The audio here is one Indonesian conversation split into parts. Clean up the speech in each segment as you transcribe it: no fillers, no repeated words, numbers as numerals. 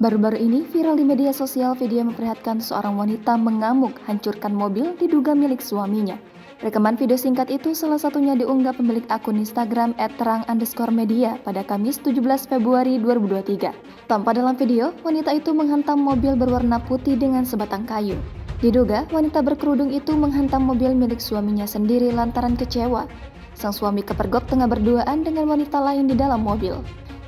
Baru-baru ini viral di media sosial video yang memperlihatkan seorang wanita mengamuk hancurkan mobil diduga milik suaminya. Rekaman video singkat itu salah satunya diunggah pemilik akun Instagram @terang_media pada Kamis 17 Februari 2023. Tampak dalam video, wanita itu menghantam mobil berwarna putih dengan sebatang kayu. Diduga, wanita berkerudung itu menghantam mobil milik suaminya sendiri lantaran kecewa. Sang suami kepergok tengah berduaan dengan wanita lain di dalam mobil.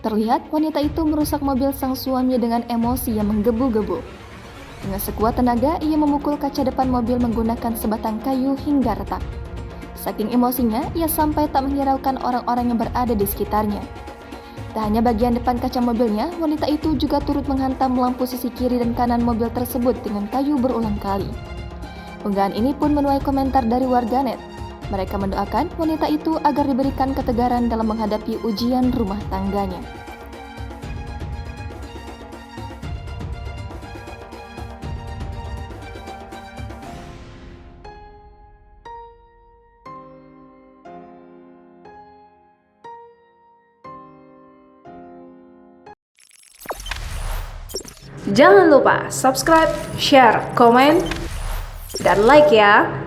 Terlihat wanita itu merusak mobil sang suami dengan emosi yang menggebu-gebu. Dengan sekuat tenaga, ia memukul kaca depan mobil menggunakan sebatang kayu hingga retak. Saking emosinya, ia sampai tak menghiraukan orang-orang yang berada di sekitarnya. Tak hanya bagian depan kaca mobilnya, wanita itu juga turut menghantam lampu sisi kiri dan kanan mobil tersebut dengan kayu berulang kali. Unggahan ini pun menuai komentar dari warganet. Mereka mendoakan wanita itu agar diberikan ketegaran dalam menghadapi ujian rumah tangganya. Jangan lupa subscribe, share, komen, dan like ya.